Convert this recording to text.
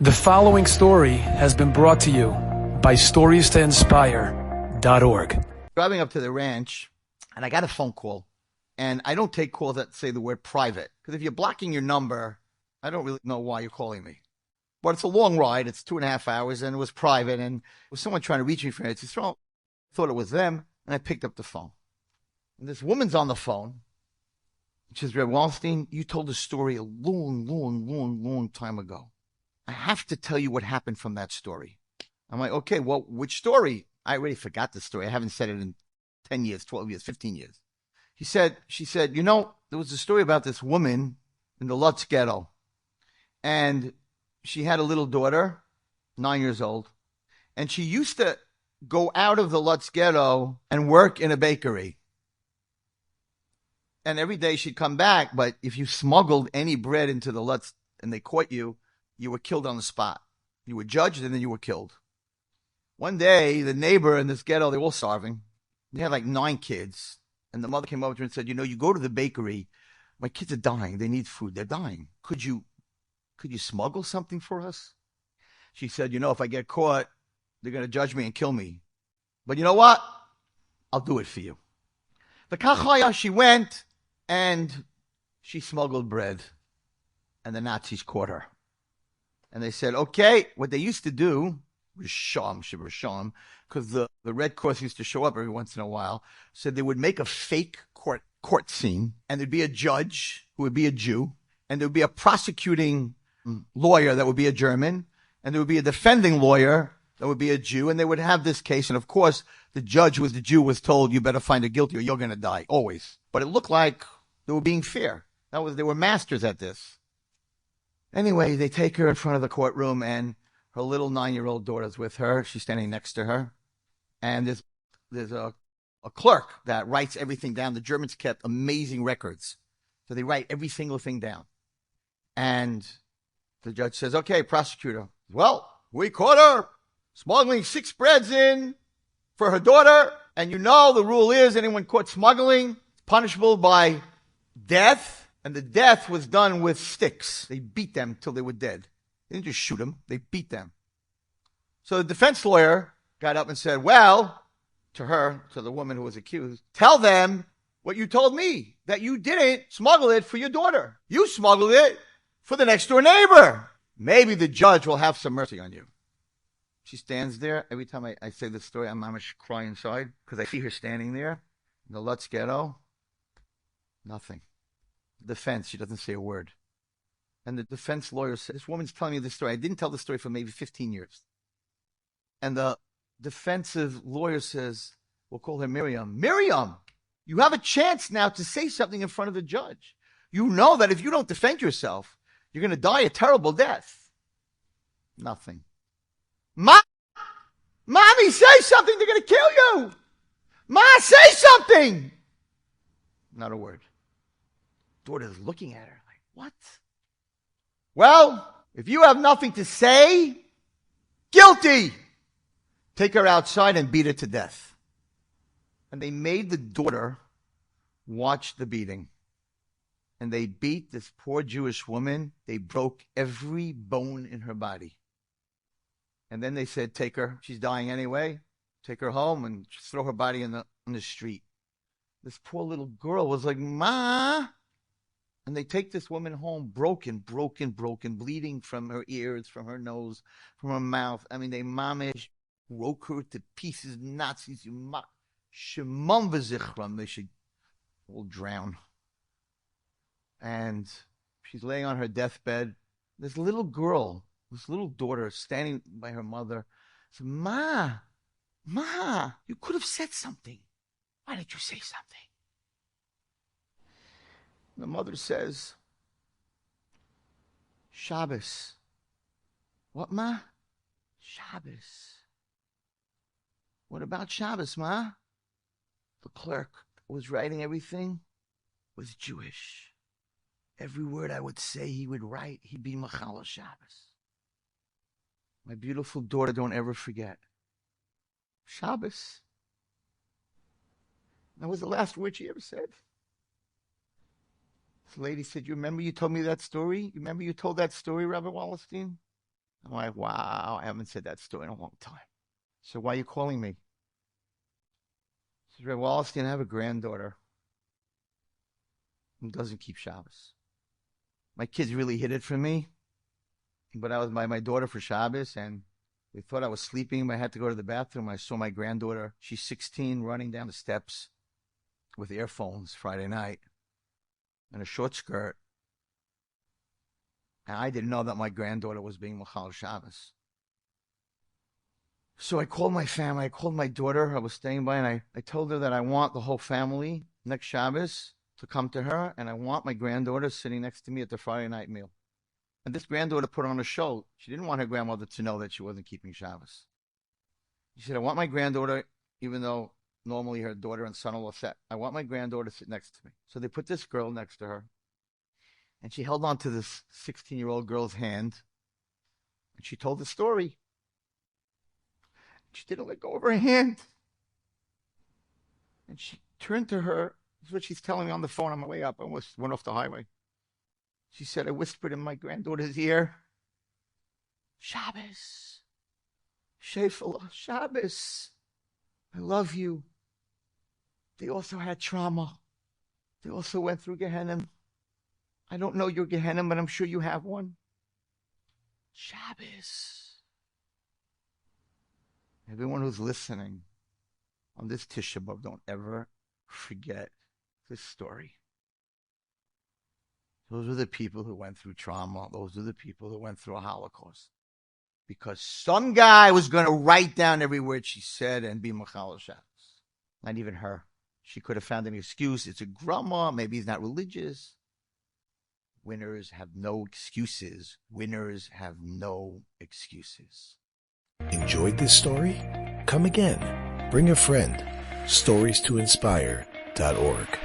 The following story has been brought to you by StoriesToInspire.org. Driving up to the ranch, and I got a phone call. And I don't take calls that say the word private, because if you're blocking your number, I don't really know why you're calling me. But it's a long ride. It's 2.5 hours, and it was private, and it was someone trying to reach me for it. I thought it was them, and I picked up the phone. And this woman's on the phone. She says, Rabbi Wallerstein, you told a story a long time ago. I have to tell you what happened from that story. I'm like, okay, well, which story? I already forgot the story. I haven't said it in 10 years, 12 years, 15 years. She said, you know, there was a story about this woman in the Lutz ghetto. And she had a little daughter, 9 years old. And she used to go out of the Lutz ghetto and work in a bakery. And every day she'd come back, but if you smuggled any bread into the Lutz and they caught you, you were killed on the spot. You were judged and then you were killed. One day, the neighbor in this ghetto, they were all starving. They had like 9 kids. And the mother came over to her and said, you know, you go to the bakery. My kids are dying. They need food. They're dying. Could you smuggle something for us? She said, you know, if I get caught, they're going to judge me and kill me. But you know what? I'll do it for you. The kachaya, she went and she smuggled bread. And the Nazis caught her. And they said, okay, what they used to do, because the Red Cross used to show up every once in a while, so they would make a fake court scene, and there'd be a judge who would be a Jew, and there would be a prosecuting lawyer that would be a German, and there would be a defending lawyer that would be a Jew, and they would have this case. And of course, the judge who was the Jew was told, you better find her guilty or you're going to die, always. But it looked like they were being fair. They were masters at this. Anyway, they take her in front of the courtroom, and her little 9-year-old daughter's with her. She's standing next to her. And there's a clerk that writes everything down. The Germans kept amazing records. So they write every single thing down. And the judge says, okay, prosecutor. Well, we caught her smuggling 6 breads in for her daughter. And you know the rule is anyone caught smuggling, punishable by death. And the death was done with sticks. They beat them till they were dead. They didn't just shoot them. They beat them. So the defense lawyer got up and said, well, to the woman who was accused, tell them what you told me, that you didn't smuggle it for your daughter. You smuggled it for the next door neighbor. Maybe the judge will have some mercy on you. She stands there. Every time I say this story, I'm cry inside because I see her standing there in the Lutz ghetto. Nothing. Defense, she doesn't say a word. And the defense lawyer says, this woman's telling me this story. I didn't tell the story for maybe 15 years. And the defensive lawyer says, we'll call her Miriam. Miriam, you have a chance now to say something in front of the judge. You know that if you don't defend yourself, you're going to die a terrible death. Nothing. Mommy, say something. They're going to kill you. Ma, say something. Not a word. Daughter's looking at her like, what? Well, if you have nothing to say, guilty. Take her outside and beat her to death. And they made the daughter watch the beating. And they beat this poor Jewish woman. They broke every bone in her body. And then they said, take her. She's dying anyway. Take her home and throw her body on the street. This poor little girl was like, Ma. And they take this woman home broken, bleeding from her ears, from her nose, from her mouth. I mean, they mamish broke her to pieces. Nazis, Shemam v'zichram, they should all drown. And she's laying on her deathbed. This little girl, this little daughter standing by her mother, said, Ma, you could have said something. Why didn't you say something? The mother says, Shabbos. What, Ma? Shabbos. What about Shabbos, Ma? The clerk who was writing everything was Jewish. Every word I would say he would write, he'd be Machal Shabbos. My beautiful daughter, don't ever forget. Shabbos. That was the last word she ever said. This lady said, you remember you told me that story? You remember you told that story, Rabbi Wallerstein? I'm like, wow, I haven't said that story in a long time. So why are you calling me? She says, Rabbi Wallerstein, I have a granddaughter who doesn't keep Shabbos. My kids really hid it from me, but I was by my daughter for Shabbos, and they thought I was sleeping. I had to go to the bathroom. I saw my granddaughter. She's 16, running down the steps with earphones Friday night and a short skirt. And I didn't know that my granddaughter was being Machal Shabbos. So I called my family. I called my daughter. I was staying by, and I told her that I want the whole family next Shabbos to come to her, and I want my granddaughter sitting next to me at the Friday night meal. And this granddaughter put on a show. She didn't want her grandmother to know that she wasn't keeping Shabbos. She said, I want my granddaughter, even though normally her daughter and son-in-law sat, I want my granddaughter to sit next to me. So they put this girl next to her, and she held on to this 16-year-old girl's hand, and she told the story. She didn't let go of her hand. And she turned to her. This is what she's telling me on the phone on my way up. I almost went off the highway. She said, I whispered in my granddaughter's ear, Shabbos, Shefala, Shabbos, I love you. They also had trauma. They also went through Gehenna. I don't know your Gehenna, but I'm sure you have one. Shabbos. Everyone who's listening on this Tisha B'Av, don't ever forget this story. Those are the people who went through trauma. Those are the people who went through a Holocaust. Because some guy was going to write down every word she said and be Machal Shabbos. Not even her. She could have found an excuse. It's a grandma. Maybe he's not religious. Winners have no excuses. Winners have no excuses. Enjoyed this story? Come again. Bring a friend. StoriesToInspire.org